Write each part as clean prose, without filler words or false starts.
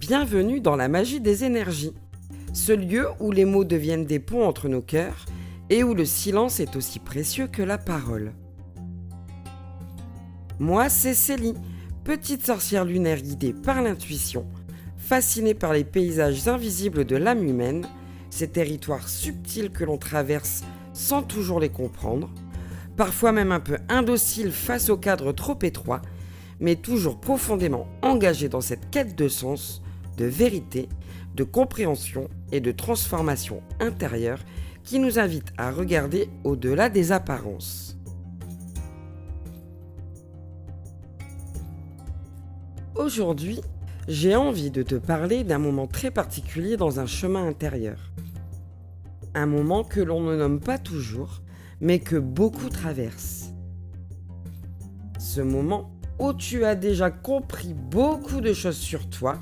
Bienvenue dans la magie des énergies, ce lieu où les mots deviennent des ponts entre nos cœurs et où le silence est aussi précieux que la parole. Moi, c'est Célie, petite sorcière lunaire guidée par l'intuition, fascinée par les paysages invisibles de l'âme humaine, ces territoires subtils que l'on traverse sans toujours les comprendre, parfois même un peu indocile face au cadre trop étroit, mais toujours profondément engagée dans cette quête de sens, de vérité, de compréhension et de transformation intérieure qui nous invite à regarder au-delà des apparences. Aujourd'hui, j'ai envie de te parler d'un moment très particulier dans un chemin intérieur. Un moment que l'on ne nomme pas toujours, mais que beaucoup traversent. Ce moment où tu as déjà compris beaucoup de choses sur toi,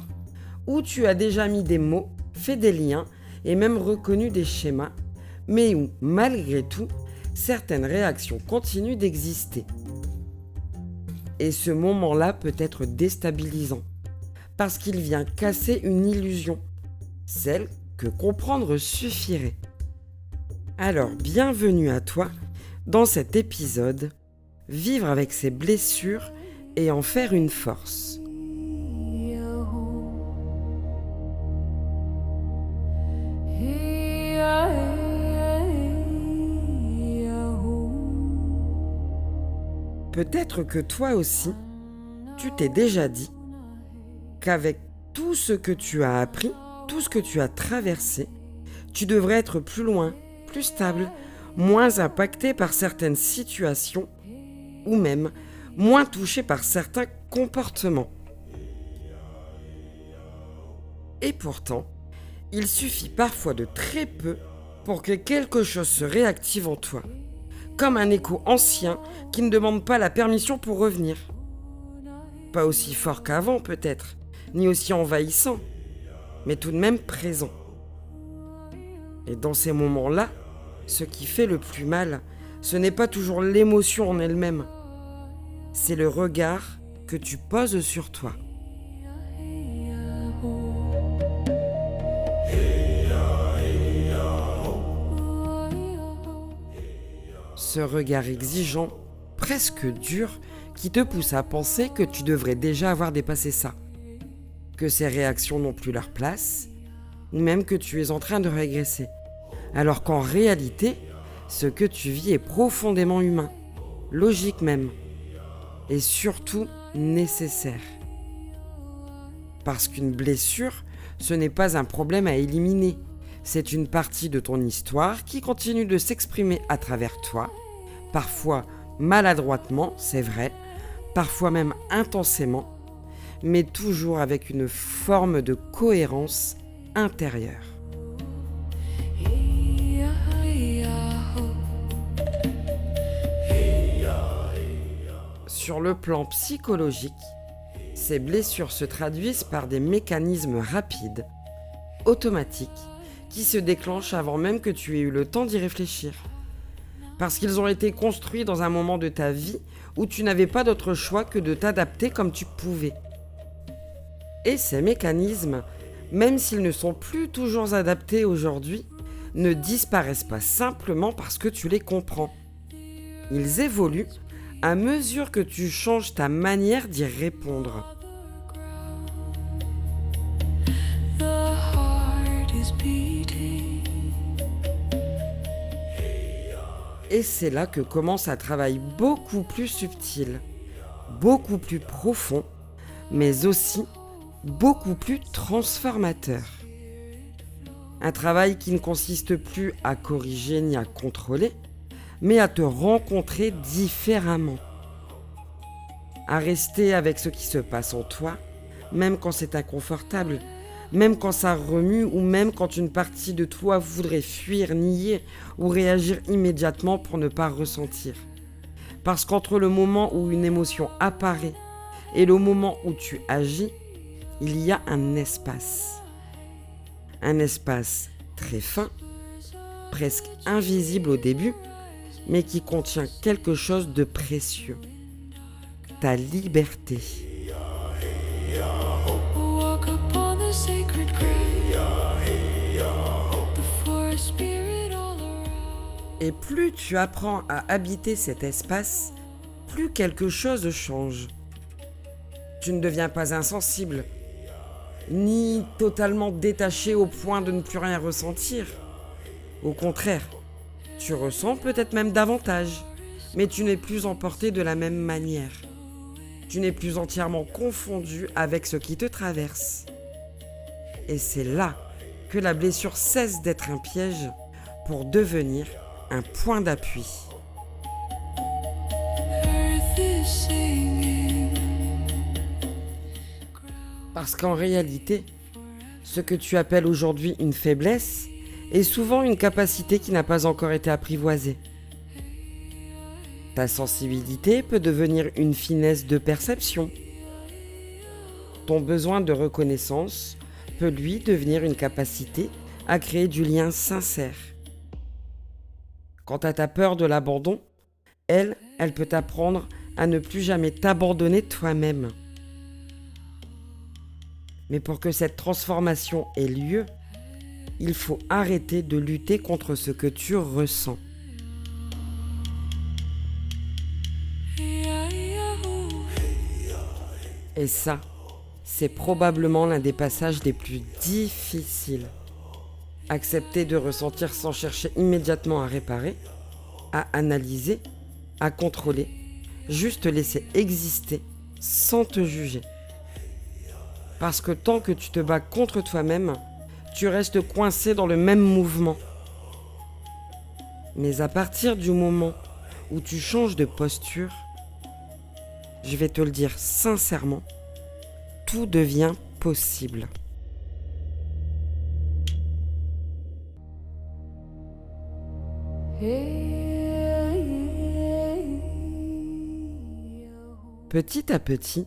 où tu as déjà mis des mots, fait des liens et même reconnu des schémas, mais où, malgré tout, certaines réactions continuent d'exister. Et ce moment-là peut être déstabilisant, parce qu'il vient casser une illusion, celle que comprendre suffirait. Alors, bienvenue à toi dans cet épisode, vivre avec ses blessures et en faire une force. Peut-être que toi aussi, tu t'es déjà dit qu'avec tout ce que tu as appris, tout ce que tu as traversé, tu devrais être plus loin, plus stable, moins impacté par certaines situations ou même moins touché par certains comportements. Et pourtant, il suffit parfois de très peu pour que quelque chose se réactive en toi, comme un écho ancien qui ne demande pas la permission pour revenir. Pas aussi fort qu'avant peut-être, ni aussi envahissant, mais tout de même présent. Et dans ces moments-là, ce qui fait le plus mal, ce n'est pas toujours l'émotion en elle-même, c'est le regard que tu poses sur toi. Ce regard exigeant, presque dur, qui te pousse à penser que tu devrais déjà avoir dépassé ça, que ces réactions n'ont plus leur place, ou même que tu es en train de régresser, alors qu'en réalité, ce que tu vis est profondément humain, logique même, et surtout nécessaire. Parce qu'une blessure, ce n'est pas un problème à éliminer, c'est une partie de ton histoire qui continue de s'exprimer à travers toi, parfois maladroitement, c'est vrai, parfois même intensément, mais toujours avec une forme de cohérence intérieure. Sur le plan psychologique, ces blessures se traduisent par des mécanismes rapides, automatiques, qui se déclenchent avant même que tu aies eu le temps d'y réfléchir. Parce qu'ils ont été construits dans un moment de ta vie où tu n'avais pas d'autre choix que de t'adapter comme tu pouvais. Et ces mécanismes, même s'ils ne sont plus toujours adaptés aujourd'hui, ne disparaissent pas simplement parce que tu les comprends. Ils évoluent à mesure que tu changes ta manière d'y répondre. Et c'est là que commence un travail beaucoup plus subtil, beaucoup plus profond, mais aussi beaucoup plus transformateur. Un travail qui ne consiste plus à corriger ni à contrôler, mais à te rencontrer différemment. À rester avec ce qui se passe en toi, même quand c'est inconfortable, même quand ça remue ou même quand une partie de toi voudrait fuir, nier ou réagir immédiatement pour ne pas ressentir. Parce qu'entre le moment où une émotion apparaît et le moment où tu agis, il y a un espace. Un espace très fin, presque invisible au début, mais qui contient quelque chose de précieux. Ta liberté. Et plus tu apprends à habiter cet espace, plus quelque chose change. Tu ne deviens pas insensible, ni totalement détaché au point de ne plus rien ressentir. Au contraire, tu ressens peut-être même davantage, mais tu n'es plus emporté de la même manière. Tu n'es plus entièrement confondu avec ce qui te traverse. Et c'est là que la blessure cesse d'être un piège pour devenir un point d'appui. Parce qu'en réalité, ce que tu appelles aujourd'hui une faiblesse est souvent une capacité qui n'a pas encore été apprivoisée. Ta sensibilité peut devenir une finesse de perception. Ton besoin de reconnaissance peut lui devenir une capacité à créer du lien sincère. Quant à ta peur de l'abandon, elle peut t'apprendre à ne plus jamais t'abandonner toi-même. Mais pour que cette transformation ait lieu, il faut arrêter de lutter contre ce que tu ressens. Et ça, c'est probablement l'un des passages les plus difficiles. Accepter de ressentir sans chercher immédiatement à réparer, à analyser, à contrôler, juste laisser exister sans te juger. Parce que tant que tu te bats contre toi-même, tu restes coincé dans le même mouvement. Mais à partir du moment où tu changes de posture, je vais te le dire sincèrement, tout devient possible. Petit à petit,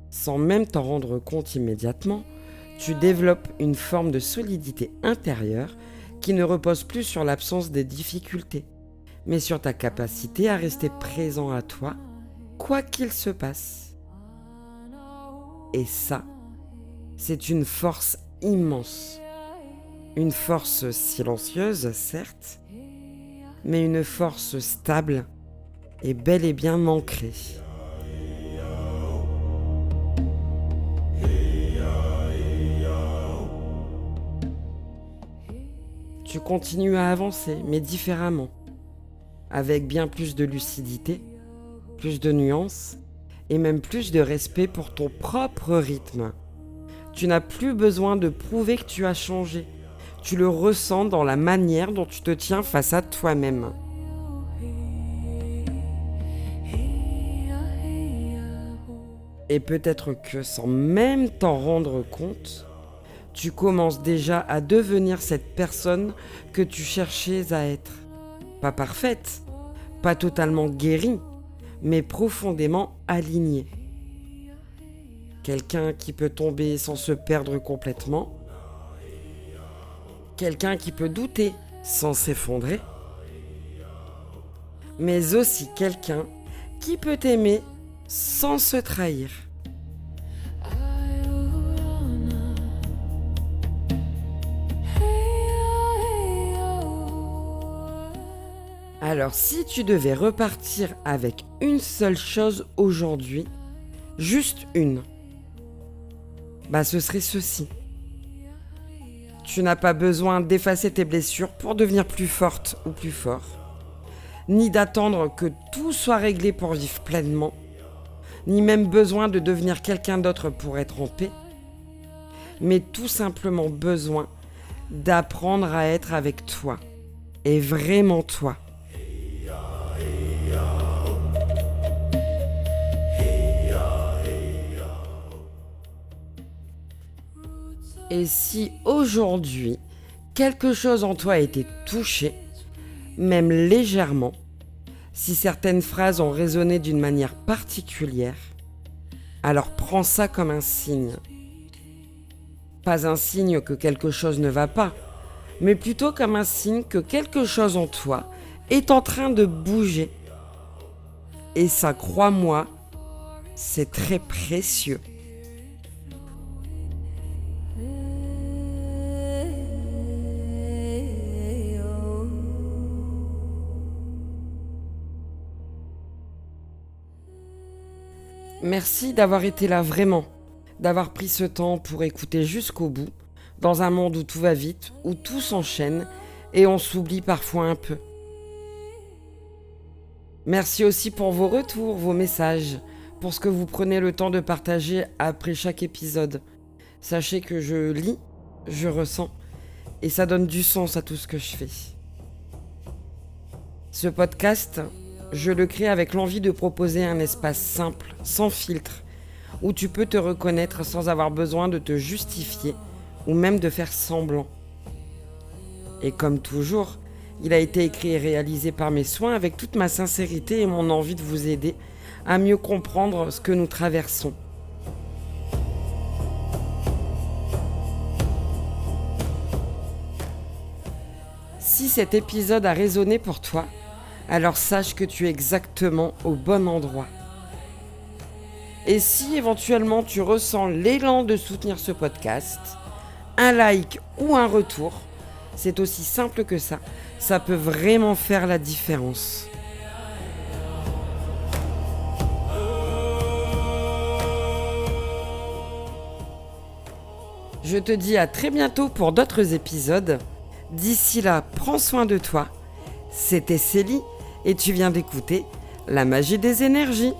sans même t'en rendre compte immédiatement, tu développes une forme de solidité intérieure qui ne repose plus sur l'absence des difficultés, mais sur ta capacité à rester présent à toi, quoi qu'il se passe. Et ça, c'est une force immense. Une force silencieuse, certes, mais une force stable et bel et bien ancrée. Tu continues à avancer, mais différemment, avec bien plus de lucidité, plus de nuances et même plus de respect pour ton propre rythme. Tu n'as plus besoin de prouver que tu as changé. Tu le ressens dans la manière dont tu te tiens face à toi-même. Et peut-être que sans même t'en rendre compte, tu commences déjà à devenir cette personne que tu cherchais à être. Pas parfaite, pas totalement guérie, mais profondément alignée. Quelqu'un qui peut tomber sans se perdre complètement. Quelqu'un qui peut douter sans s'effondrer. Mais aussi quelqu'un qui peut aimer sans se trahir. Alors si tu devais repartir avec une seule chose aujourd'hui, juste une, ce serait ceci. Tu n'as pas besoin d'effacer tes blessures pour devenir plus forte ou plus fort, ni d'attendre que tout soit réglé pour vivre pleinement, ni même besoin de devenir quelqu'un d'autre pour être en paix, mais tout simplement besoin d'apprendre à être avec toi, et vraiment toi. Et si aujourd'hui, quelque chose en toi a été touché, même légèrement, si certaines phrases ont résonné d'une manière particulière, alors prends ça comme un signe. Pas un signe que quelque chose ne va pas, mais plutôt comme un signe que quelque chose en toi est en train de bouger. Et ça, crois-moi, c'est très précieux. Merci d'avoir été là vraiment, d'avoir pris ce temps pour écouter jusqu'au bout, dans un monde où tout va vite, où tout s'enchaîne et on s'oublie parfois un peu. Merci aussi pour vos retours, vos messages, pour ce que vous prenez le temps de partager après chaque épisode. Sachez que je lis, je ressens, et ça donne du sens à tout ce que je fais. Ce podcast, je le crée avec l'envie de proposer un espace simple, sans filtre, où tu peux te reconnaître sans avoir besoin de te justifier ou même de faire semblant. Et comme toujours, il a été écrit et réalisé par mes soins avec toute ma sincérité et mon envie de vous aider à mieux comprendre ce que nous traversons. Si cet épisode a résonné pour toi, alors sache que tu es exactement au bon endroit. Et si éventuellement tu ressens l'élan de soutenir ce podcast, un like ou un retour, c'est aussi simple que ça peut vraiment faire la différence. Je te dis à très bientôt pour d'autres épisodes. D'ici là, prends soin de toi. C'était Célie et tu viens d'écouter La magie des énergies.